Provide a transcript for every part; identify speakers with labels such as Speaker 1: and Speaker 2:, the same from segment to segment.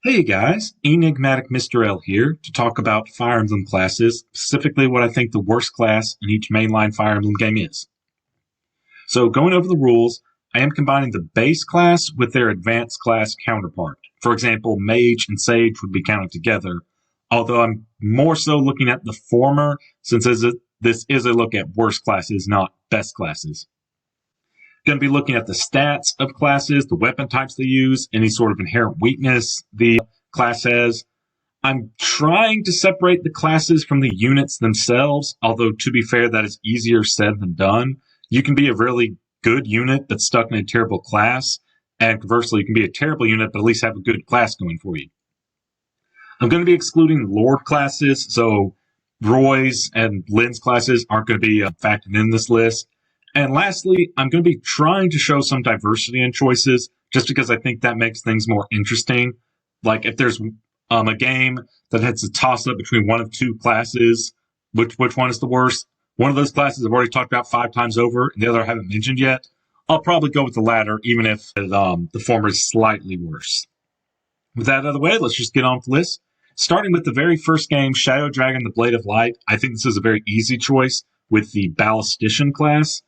Speaker 1: Hey guys, Enigmatic Mr. L here to talk about Fire Emblem classes, specifically what I think the worst class in each mainline Fire Emblem game is. So going over the rules, I am combining the base class with their advanced class counterpart. For example, Mage and Sage would be counted together, although I'm more so looking at the former since this is a look at worst classes, not best classes. Going to be looking at the stats of classes, the weapon types they use, any sort of inherent weakness the class has. I'm trying to separate the classes from the units themselves, although to be fair, that is easier said than done. You can be a really good unit but stuck in a terrible class, and conversely, you can be a terrible unit but at least have a good class going for you. I'm going to be excluding Lord classes, so Roy's and Lynn's classes aren't going to be factored in this list. And lastly, I'm going to be trying to show some diversity in choices, just because I think that makes things more interesting. Like if there's a game that has a toss-up between one of two classes, which one is the worst? One of those classes I've already talked about 5 times over, and the other I haven't mentioned yet. I'll probably go with the latter, even if the former is slightly worse. With that out of the way, let's just get on with the list. Starting with the very first game, Shadow Dragon: The Blade of Light. I think this is a very easy choice with the Ballistician class.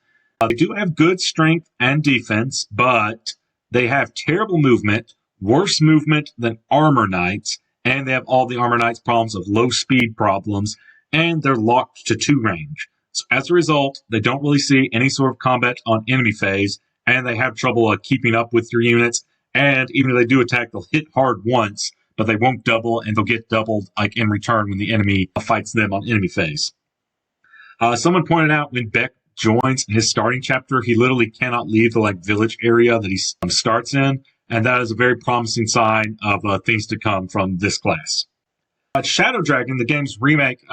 Speaker 1: They do have good strength and defense, but they have terrible movement, worse movement than Armor Knights, and they have all the Armor Knights' problems of low speed problems, and they're locked to 2 range. So as a result, they don't really see any sort of combat on enemy phase, and they have trouble keeping up with your units, and even if they do attack, they'll hit hard once, but they won't double, and they'll get doubled in return when the enemy fights them on enemy phase. Someone pointed out when Beck joins in his starting chapter, he literally cannot leave the village area that he starts in, and that is a very promising sign of things to come from this class. Shadow Dragon, the game's remake,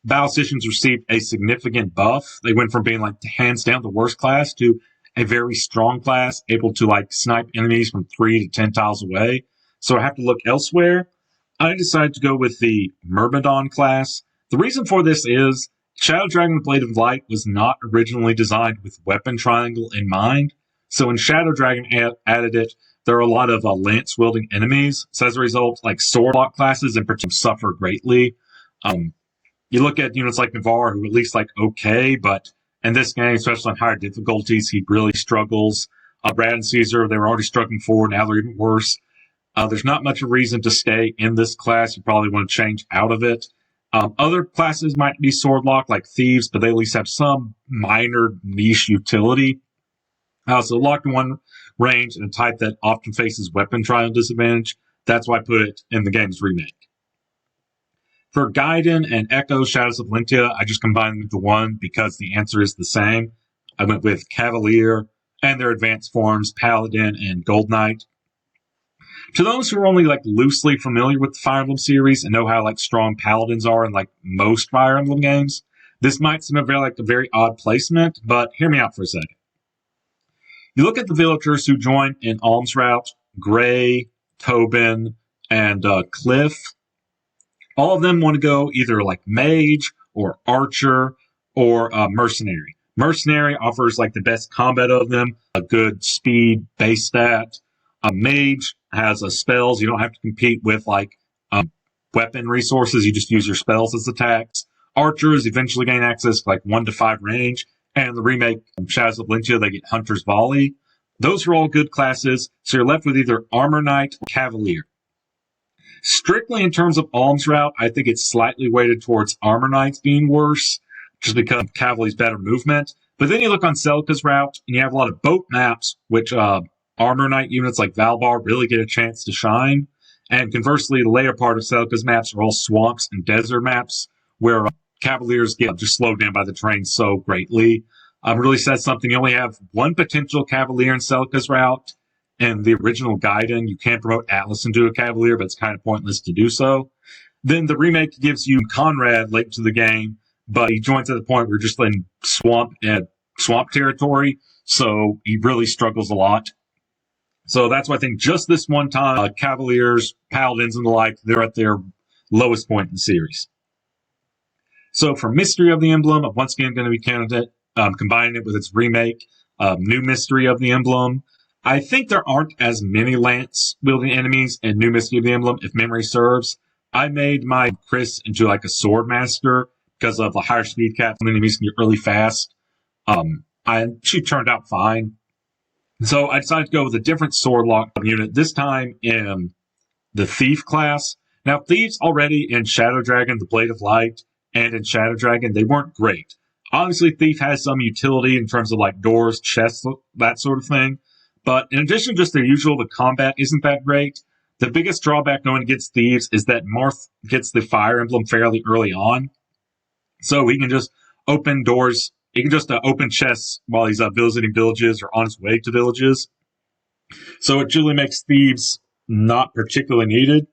Speaker 1: Ballisticians received a significant buff. They went from being hands down the worst class to a very strong class, able to snipe enemies from 3 to 10 tiles away. So I have to look elsewhere. I decided to go with the Myrmidon class. The reason for this is Shadow Dragon: The Blade of Light was not originally designed with Weapon Triangle in mind. So when Shadow Dragon added it, there are a lot of lance-wielding enemies. So as a result, sword block classes in particular suffer greatly. You look at units like Navarre, who at least okay, but in this game, especially on higher difficulties, he really struggles. Brad and Caesar, they were already struggling forward, now they're even worse. There's not much of a reason to stay in this class. You probably want to change out of it. Other classes might be sword lock, like Thieves, but they at least have some minor niche utility. So locked in one range and a type that often faces weapon trial disadvantage. That's why I put it in the game's remake. For Gaiden and Echo Shadows of Valentia, I just combined them into one because the answer is the same. I went with Cavalier and their advanced forms, Paladin and Gold Knight. To those who are only loosely familiar with the Fire Emblem series and know how strong paladins are in most Fire Emblem games, this might seem a very odd placement, but hear me out for a second. You look at the villagers who join in Alms Route, Gray, Tobin, and Cliff. All of them want to go either Mage or Archer or Mercenary. Mercenary offers the best combat of them, a good speed base stat. A Mage has spells. You don't have to compete with weapon resources. You just use your spells as attacks. Archers eventually gain access to 1 to 5 range. And the remake Shadows of Valentia, they get Hunter's Volley. Those are all good classes. So you're left with either Armor Knight or Cavalier. Strictly in terms of Alms Route, I think it's slightly weighted towards Armor Knights being worse, just because Cavalier's better movement. But then you look on Celica's route, and you have a lot of boat maps, which Armor Knight units like Valbar really get a chance to shine. And conversely, the later part of Celica's maps are all swamps and desert maps, where Cavaliers get just slowed down by the terrain so greatly. Really says something. You only have one potential Cavalier in Celica's route. And the original Gaiden, you can promote Atlas into a Cavalier, but it's kind of pointless to do so. Then the remake gives you Conrad late to the game, but he joins at the point where you're just in swamp territory, so he really struggles a lot. So that's why I think just this one time, Cavaliers, Paladins, and the like, they're at their lowest point in the series. So for Mystery of the Emblem, I'm once again going to be combining it with its remake, New Mystery of the Emblem. I think there aren't as many lance-wielding enemies in New Mystery of the Emblem, if memory serves. I made my Chris into like a sword master because of the higher speed cap and enemies can get really fast. She turned out fine. So I decided to go with a different sword lock unit, this time in the Thief class. Now, Thieves already in Shadow Dragon, the Blade of Light, and in Shadow Dragon, they weren't great. Obviously, Thief has some utility in terms of like doors, chests, that sort of thing. But in addition to just their usual, the combat isn't that great. The biggest drawback going against Thieves is that Marth gets the Fire Emblem fairly early on. So he can just open doors. He can just open chests while he's visiting villages or on his way to villages. So it generally makes Thieves not particularly needed.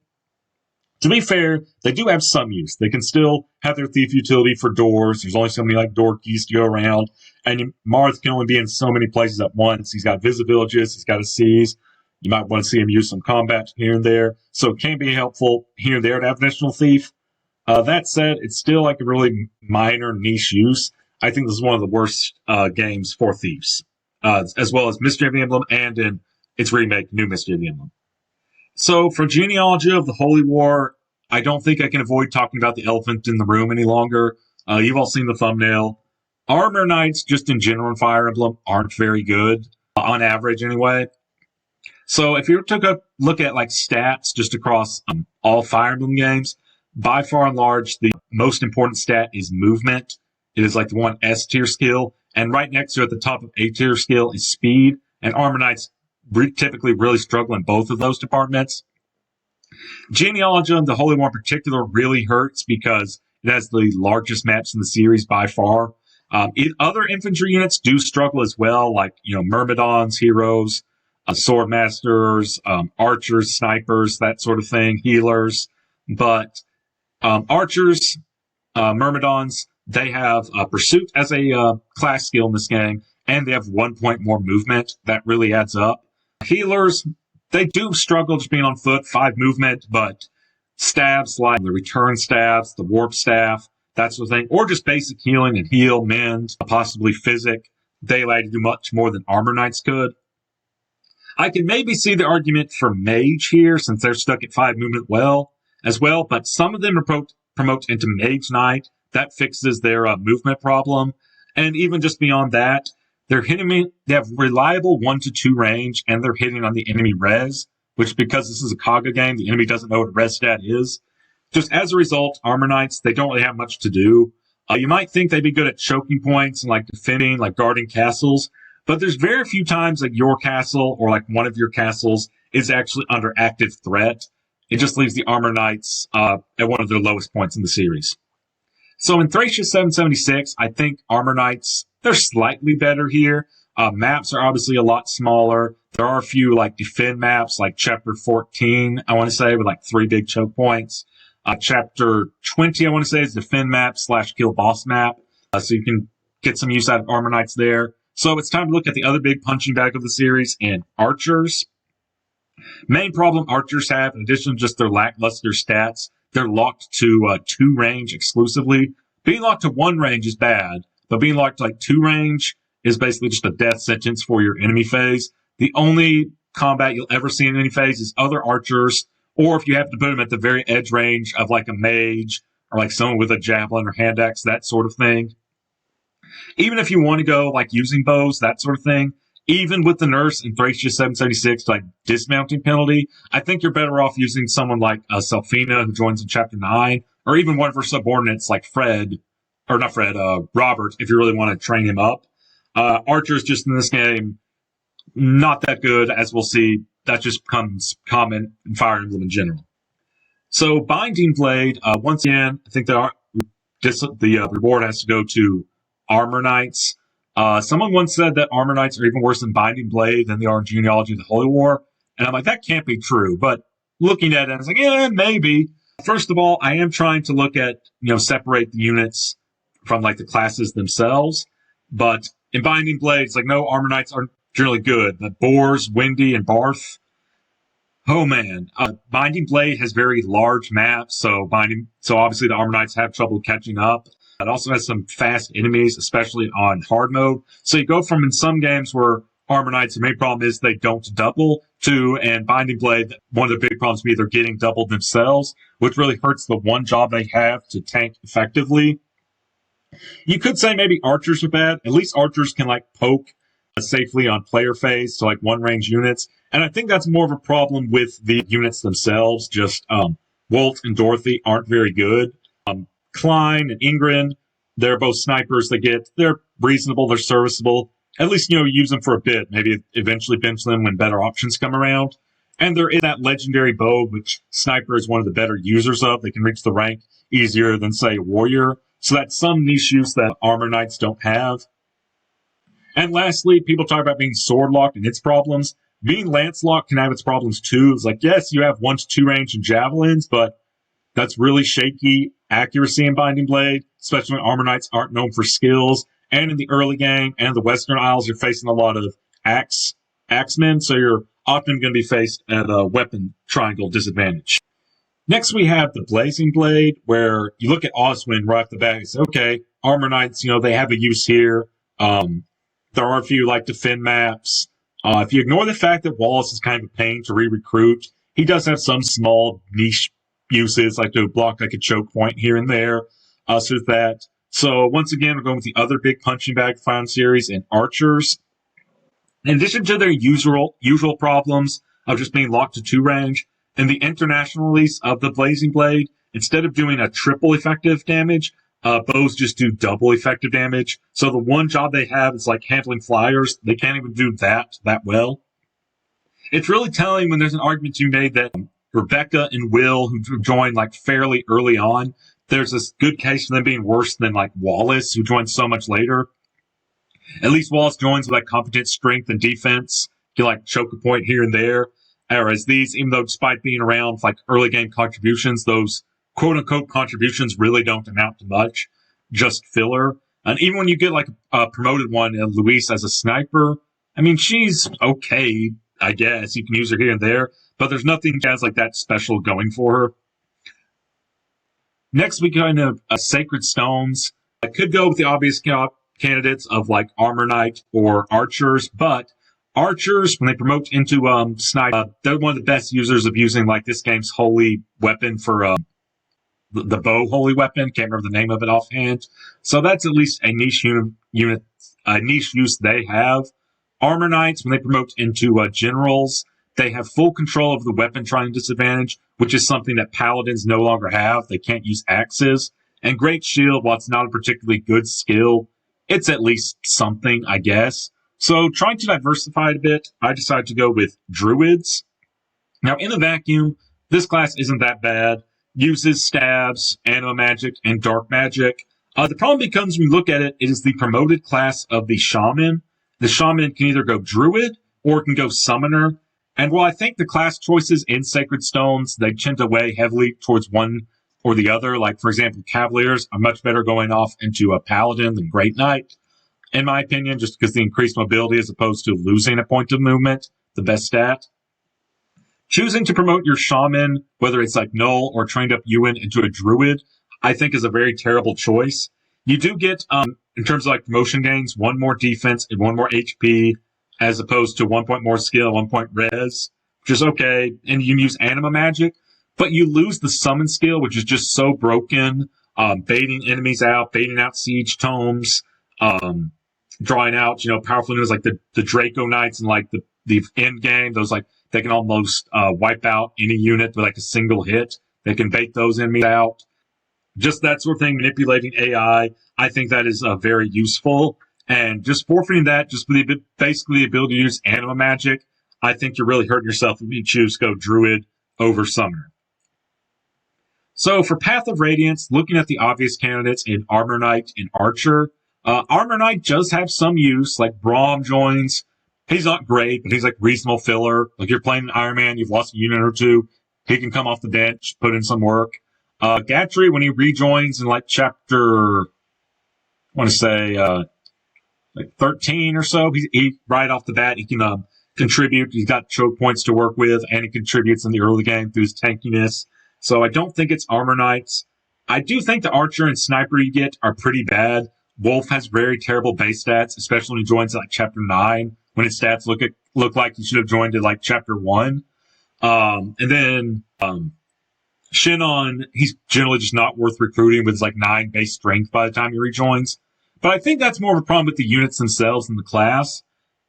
Speaker 1: To be fair, they do have some use. They can still have their thief utility for doors. There's only so many like door keys to go around. And Marth can only be in so many places at once. He's got visit villages. He's got to seize. You might want to see him use some combat here and there. So it can be helpful here and there to have additional thief. That said, it's still like a really minor niche use. I think this is one of the worst games for thieves, as well as Mystery of the Emblem and in its remake, New Mystery of the Emblem. So for Genealogy of the Holy War, I don't think I can avoid talking about the elephant in the room any longer. You've all seen the thumbnail. Armor Knights, just in general in Fire Emblem, aren't very good, on average anyway. So if you took a look at like stats just across all Fire Emblem games, by far and large, the most important stat is movement. It is like the one S tier skill, and right next to it, at the top of A tier skill is speed, and Armor Knights typically really struggle in both of those departments. Genealogy of the Holy War in particular really hurts because it has the largest maps in the series by far. Other infantry units do struggle as well, like, Myrmidons, heroes, sword masters, archers, snipers, that sort of thing, healers. But archers, Myrmidons, they have pursuit as a class skill in this game, and they have 1 point more movement. That really adds up. Healers, they do struggle just being on foot, 5 movement, but stabs like the return stabs, the warp staff, that sort of thing, or just basic healing and heal, mend, possibly physic, they allow you to do much more than Armor Knights could. I can maybe see the argument for Mage here, since they're stuck at 5 movement as well, but some of them promote into Mage Knight. That fixes their movement problem. And even just beyond that, they have reliable 1 to 2 range, and they're hitting on the enemy res, which, because this is a Kaga game, the enemy doesn't know what a res stat is. Just as a result, Armor Knights, they don't really have much to do. You might think they'd be good at choking points and like defending, like guarding castles, but there's very few times like your castle or like one of your castles is actually under active threat. It just leaves the Armor Knights at one of their lowest points in the series. So in Thracia 776, I think Armor Knights, they're slightly better here. Maps are obviously a lot smaller. There are a few like defend maps, like Chapter 14, I want to say, with like 3 big choke points. Chapter 20, I want to say, is defend map / kill boss map. So you can get some use out of Armor Knights there. So it's time to look at the other big punching bag of the series, and Archers. Main problem Archers have, in addition to just their lackluster stats, they're locked to 2 range exclusively. Being locked to 1 range is bad, but being locked to like 2 range is basically just a death sentence for your enemy phase. The only combat you'll ever see in any phase is other archers, or if you have to put them at the very edge range of like a mage, or like someone with a javelin or hand axe, that sort of thing. Even if you want to go like using bows, that sort of thing, even with the nerfs in Thracia 776, like dismounting penalty, I think you're better off using someone like Selfina, who joins in Chapter 9, or even one of her subordinates like Robert, if you really want to train him up. Archers just in this game, not that good, as we'll see. That just becomes common in Fire Emblem in general. So Binding Blade, once again, I think that the reward has to go to Armor Knights. Someone once said that Armor Knights are even worse than Binding Blade than they are in Genealogy of the Holy War. And I'm like, that can't be true. But looking at it, I was like, yeah, maybe. First of all, I am trying to look at, separate the units from like the classes themselves. But in Binding Blade, it's like, no, Armor Knights aren't generally good. But Boars, Windy, and Barth, oh man. Binding Blade has very large maps, so obviously the Armor Knights have trouble catching up. It also has some fast enemies, especially on hard mode. So you go from in some games where Armor Knights, the main problem is they don't double. 2, and Binding Blade, one of the big problems is they're getting doubled themselves, which really hurts the one job they have to tank effectively. You could say maybe archers are bad. At least archers can poke safely on player phase to one range units. And I think that's more of a problem with the units themselves. Just Walt and Dorothy aren't very good. Klein and Ingrid, they're both snipers. They're reasonable. They're serviceable. At least, use them for a bit. Maybe eventually bench them when better options come around. And they're in that legendary bow, which Sniper is one of the better users of. They can reach the rank easier than, say, a Warrior. So that's some niche use that Armor Knights don't have. And lastly, people talk about being sword locked and its problems. Being lance locked can have its problems too. It's yes, you have 1-2 range in javelins, but that's really shaky accuracy in Binding Blade, especially when Armor Knights aren't known for skills. And in the early game and the Western Isles, you're facing a lot of axemen, so you're often going to be faced at a weapon triangle disadvantage. Next, we have the Blazing Blade, where you look at Oswin right off the bat and say, okay, Armor Knights, they have a use here. There are a few defend maps. If you ignore the fact that Wallace is kind of a pain to re-recruit, he does have some small niche uses, to block a choke point here and there. So that. So once again, we're going with the other big punching bag Fire series and archers. In addition to their usual problems of just being locked to 2 range, in the international release of the Blazing Blade, instead of doing a triple effective damage, bows just do double effective damage. So the one job they have is handling flyers. They can't even do that well. It's really telling when there's an argument to be made that Rebecca and Will, who joined fairly early on, there's this good case for them being worse than Wallace, who joined so much later. At least Wallace joins with competent strength and defense, can choke a point here and there. Whereas these, even though despite being around early game contributions, those quote unquote contributions really don't amount to much, just filler. And even when you get a promoted one, Luis as a sniper, I mean, she's okay, I guess. You can use her here and there, but there's nothing that has that special going for her. Next, we go into Sacred Stones. I could go with the obvious candidates of Armor Knight or Archers, but Archers, when they promote into Sniper, they're one of the best users of using this game's holy weapon for the bow holy weapon. Can't remember the name of it offhand. So that's at least a niche unit, a niche use they have. Armor Knights, when they promote into Generals, they have full control of the weapon trying disadvantage, which is something that Paladins no longer have. They can't use axes. And Great Shield, while it's not a particularly good skill, it's at least something, I guess. So trying to diversify it a bit, I decided to go with Druids. Now, in a vacuum, this class isn't that bad. Uses stabs, anima magic, and dark magic. The problem becomes when you look at it, it is the promoted class of the Shaman. The Shaman can either go Druid or it can go Summoner. And while I think the class choices in Sacred Stones, they tend to weigh heavily towards one or the other. For example, Cavaliers are much better going off into a Paladin than Great Knight, in my opinion, just because the increased mobility as opposed to losing a point of movement, the best stat. Choosing to promote your Shaman, whether it's Null or trained up Ewan into a Druid, I think is a very terrible choice. You do get, in terms of promotion gains, 1 more defense and 1 more HP, as opposed to 1 point more skill, 1 point res, which is okay. And you can use anima magic, but you lose the summon skill, which is just so broken. Baiting enemies out, baiting out siege tomes, drawing out, powerful units the Draco Knights and the end game. Those they can almost wipe out any unit with a single hit. They can bait those enemies out. Just that sort of thing, manipulating AI. I think that is very useful. And just forfeiting that, just basically the ability to use anima magic, I think you're really hurting yourself if you choose to go Druid over Summoner. So for Path of Radiance, looking at the obvious candidates in Armor Knight and Archer, Armor Knight does have some use, Braum joins. He's not great, but he's reasonable filler. You're playing Iron Man, you've lost a unit or 2, he can come off the bench, put in some work. Gatry, when he rejoins in chapter, I want to say, 13 or so, he right off the bat, he can contribute. He's got choke points to work with, and he contributes in the early game through his tankiness. So I don't think it's Armor Knights. I do think the Archer and Sniper you get are pretty bad. Wolf has very terrible base stats, especially when he joins chapter 9, when his stats look like he should have joined in like chapter 1. And then Shinon, he's generally just not worth recruiting with his like 9 base strength by the time he rejoins. But I think that's more of a problem with the units themselves than the class.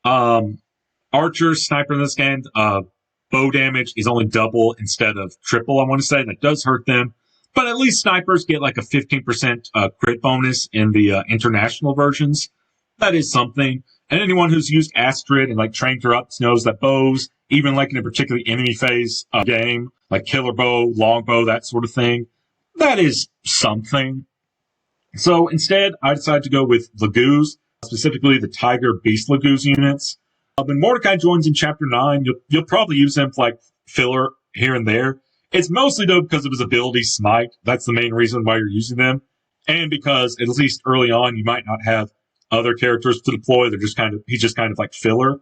Speaker 1: Archer, sniper in this game, bow damage is only double instead of triple, I want to say. That does hurt them. But at least snipers get like a 15% crit bonus in the international versions. That is something. And anyone who's used Astrid and like trained her up knows that bows, even like in a particularly enemy phase game, like killer bow, longbow, that sort of thing, that is something. So instead, I decided to go with Laguz, specifically the Tiger Beast Laguz units. When Mordecai joins in Chapter 9, you'll probably use him for like filler here and there. It's mostly though because of his ability Smite. That's the main reason why you're using them. And because at least early on, you might not have other characters to deploy. He's just kind of like filler.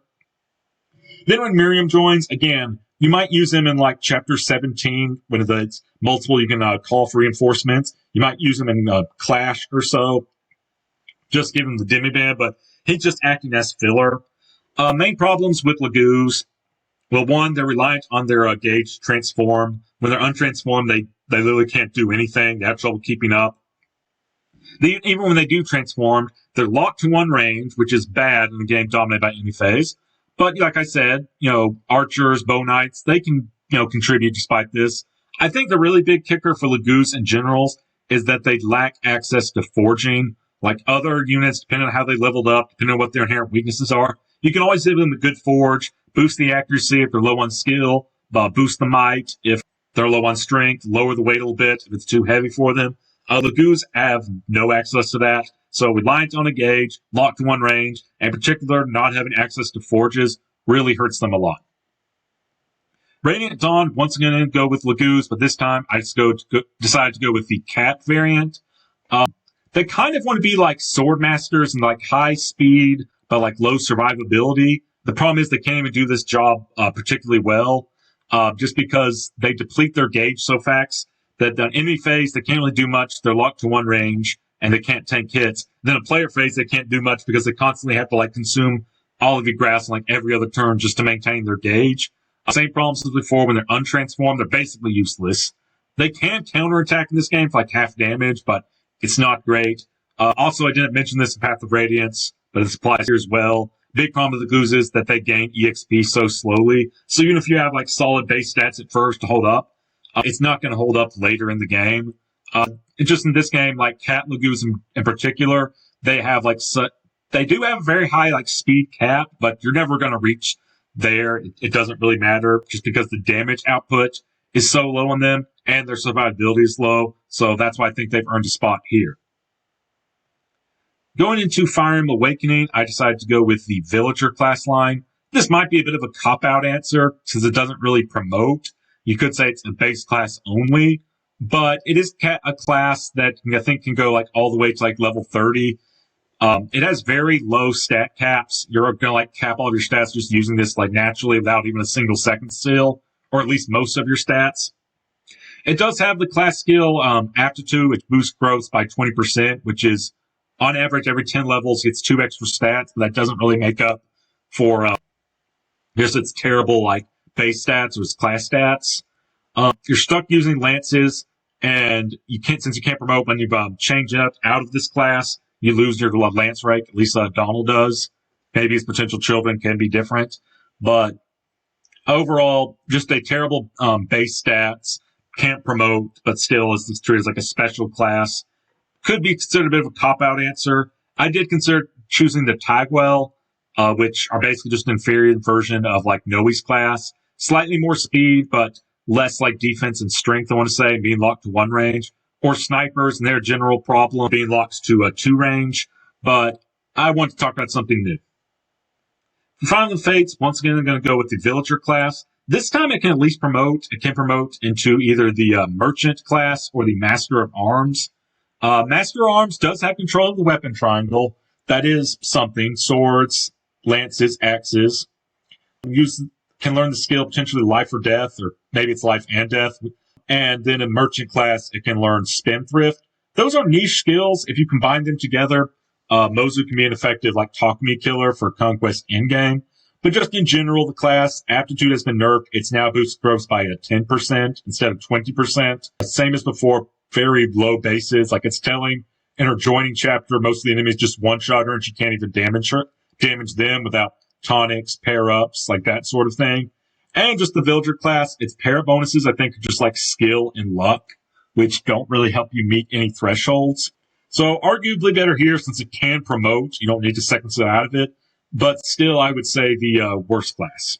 Speaker 1: Then when Miriam joins, again, you might use him in like Chapter 17 when it's multiple. You can call for reinforcements. You might use him in Clash or so. Just give him the demiband, but he's just acting as filler. Main problems with Laguz. Well, one, they're reliant on their gauge to transform. When they're untransformed, they literally can't do anything. They have trouble keeping up. Even when they do transform, they're locked to one range, which is bad in a game dominated by enemy phase. But like I said, archers, bow knights, they can, contribute despite this. I think the really big kicker for Laguz in generals is that they lack access to forging. Like other units, depending on how they leveled up, depending on what their inherent weaknesses are, you can always give them a good forge, boost the accuracy if they're low on skill, boost the might if they're low on strength, lower the weight a little bit if it's too heavy for them. Laguz have no access to that, so reliant on a gauge, locked to one range, and in particular not having access to forges really hurts them a lot. Radiant Dawn, once again, I didn't go with Laguz, but this time I decided to go with the Cat variant. They kind of want to be like sword masters and like high speed, but like low survivability. The problem is they can't even do this job particularly well, just because they deplete their gauge so fast that on enemy phase they can't really do much. They're locked to one range and they can't tank hits. Then a player phase they can't do much because they constantly have to like consume all of your grass like every other turn just to maintain their gauge. Same problems as before. When they're untransformed, they're basically useless. They can counterattack in this game for like half damage, but it's not great. Also, I didn't mention this in Path of Radiance, but it applies here as well. Big problem with the Goose is that they gain EXP so slowly. So even if you have like solid base stats at first to hold up, it's not going to hold up later in the game. Just in this game, like Cat and Laguz in particular, they have like they do have a very high like speed cap, but you're never going to reach there. It doesn't really matter just because the damage output is so low on them and their survivability is low. So that's why I think they've earned a spot here. Going into Fire Emblem Awakening, I decided to go with the Villager class line. This might be a bit of a cop-out answer since it doesn't really promote. You could say it's a base class only, but it is a class that I think can go like all the way to like level 30. It has very low stat caps. You're going to like cap all of your stats just using this like naturally without even a single second skill, or at least most of your stats. It does have the class skill Aptitude, which boosts growth by 20%, which is on average every 10 levels gets 2 extra stats, but that doesn't really make up for just its terrible like base stats or its class stats. You're stuck using lances, and since you can't promote when you change it up out of this class, you lose your lance rank. At least Donald does. Maybe his potential children can be different, but overall, just a terrible base stats. Can't promote, but still is treated as like a special class. Could be considered a bit of a cop-out answer. I did consider choosing the Tagwell, which are basically just an inferior version of like Noe's class. Slightly more speed, but less like defense and strength, I want to say, being locked to one range. Or snipers and their general problem being locked to a 2 range. But I want to talk about something new. For Final Fates, once again, I'm going to go with the Villager class. This time it can at least promote. It can promote into either the Merchant class or the Master of Arms. Master of Arms does have control of the weapon triangle. That is something. Swords, lances, axes. Can learn the skill potentially life or death, or maybe it's life and death. And then in Merchant class, it can learn Spendthrift. Those are niche skills. If you combine them together, Mozu can be an effective like Talk Me killer for Conquest endgame. But just in general, the class aptitude has been nerfed. It's now boosted growth by 10% instead of 20%. Same as before, very low bases. Like it's telling in her joining chapter, most of the enemies just one-shot her and she can't even damage them without tonics, pair-ups, like that sort of thing. And just the villager class, its pair bonuses, I think, are just like skill and luck, which don't really help you meet any thresholds. So arguably better here since it can promote. You don't need to second set out of it. But still, I would say the worst class.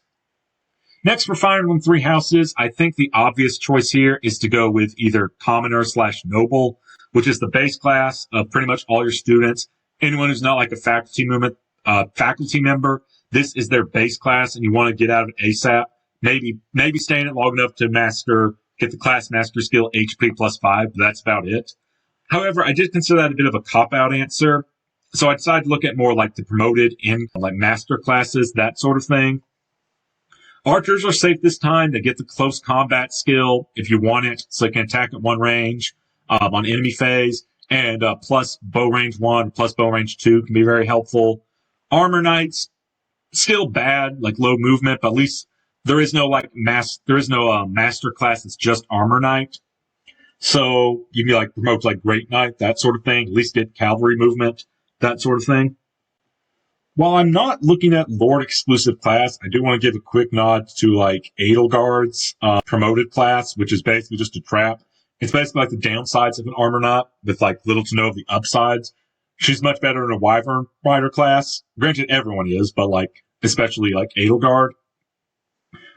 Speaker 1: Next, for Fire Emblem Three Houses, I think the obvious choice here is to go with either Commoner/Noble, which is the base class of pretty much all your students. Anyone who's not like a faculty member, this is their base class, and you want to get out of it ASAP. Maybe stay in it long enough to get the class master skill HP +5, but that's about it. However, I did consider that a bit of a cop-out answer. So I decided to look at more like the promoted in like master classes, that sort of thing. Archers are safe this time. They get the close combat skill if you want it, so they can attack at one range on enemy phase, and plus bow range 1, plus bow range 2 can be very helpful. Armor knights, still bad, like low movement, but at least there is no master class that's just armor knight. So you can be like promote like great knight, that sort of thing. At least get cavalry movement, that sort of thing. While I'm not looking at Lord exclusive class, I do want to give a quick nod to like Edelgard's promoted class, which is basically just a trap. It's basically like the downsides of an armor knight with like little to no of the upsides. She's much better in a Wyvern Rider class. Granted, everyone is, but like especially like Edelgard.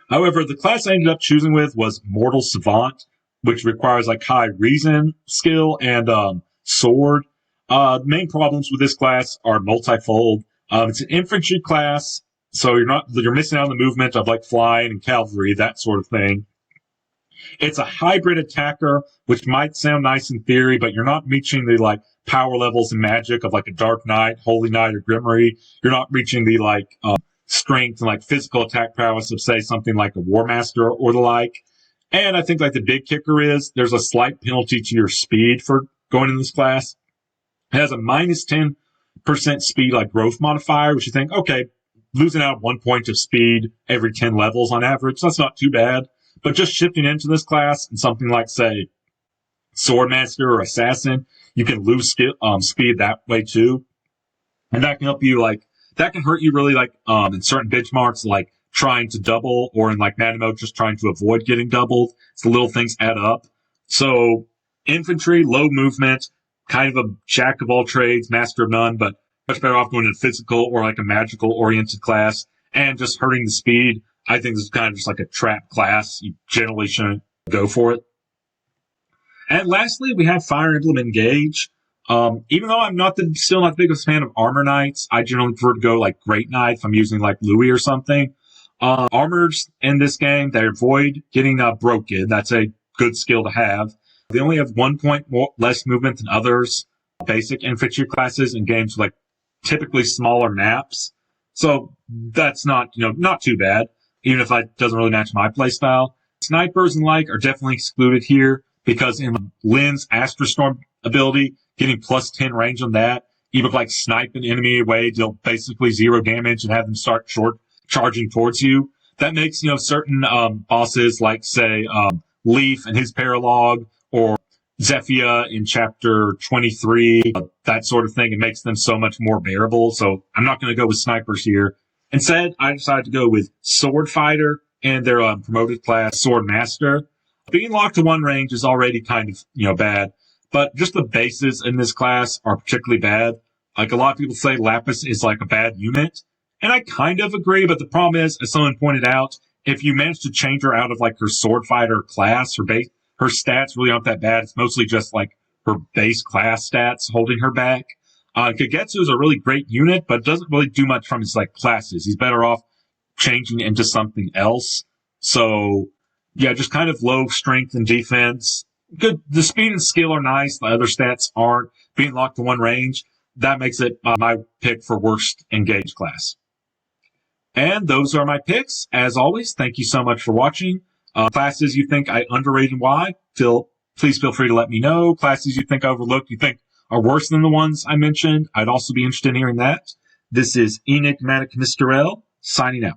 Speaker 1: However, the class I ended up choosing with was Mortal Savant, which requires like high reason skill and sword. The main problems with this class are multifold. It's an infantry class, so you're missing out on the movement of like flying and cavalry, that sort of thing. It's a hybrid attacker, which might sound nice in theory, but you're not reaching the like power levels in magic of like a Dark Knight, Holy Knight, or Grimoire. You're not reaching the like strength and like physical attack prowess of say something like a War Master or the like. And I think like the big kicker is there's a slight penalty to your speed for going in this class. It has a minus 10% speed like growth modifier, which you think, okay, losing out 1 point of speed every 10 levels on average, that's not too bad. But just shifting into this class and something like, say, Swordmaster or Assassin, you can lose speed that way too. And that can help you that can hurt you really in certain benchmarks like trying to double, or in like Madden mode just trying to avoid getting doubled. It's the little things add up. So infantry, low movement, kind of a jack of all trades, master of none, but much better off going to physical or like a magical oriented class, and just hurting the speed. I think this is kind of just like a trap class. You generally shouldn't go for it. And lastly, we have Fire Emblem Engage. Even though I'm still not the biggest fan of armor knights, I generally prefer to go like Great Knight if I'm using like Louis or something. Armors in this game, they avoid getting broken. That's a good skill to have. They only have 1 point less movement than others, basic infantry classes in games with like typically smaller maps. So that's not too bad, even if it doesn't really match my playstyle. Snipers and like are definitely excluded here because in Lynn's Astrostorm ability, getting plus 10 range on that, even like snipe an enemy away, deal basically 0 damage and have them start charging towards you. That makes, certain bosses like say Leaf and his paralog, or Zephia in chapter 23, that sort of thing. It makes them so much more bearable. So I'm not going to go with snipers here. Instead, I decided to go with Sword Fighter and their promoted class, Sword Master. Being locked to one range is already kind of, bad, but just the bases in this class are particularly bad. Like a lot of people say Lapis is like a bad unit, and I kind of agree, but the problem is, as someone pointed out, if you manage to change her out of like her Sword Fighter class, her stats really aren't that bad. It's mostly just like her base class stats holding her back. Kagetsu is a really great unit, but doesn't really do much from his like classes. He's better off changing into something else. So yeah, just kind of low strength and defense. Good. The speed and skill are nice. The other stats aren't. Being locked to one range, that makes it my pick for worst engaged class. And those are my picks. As always, thank you so much for watching. Classes you think I underrated and why, please feel free to let me know. Classes you think I overlooked, you think are worse than the ones I mentioned, I'd also be interested in hearing that. This is Enigmatic Mr. L, signing out.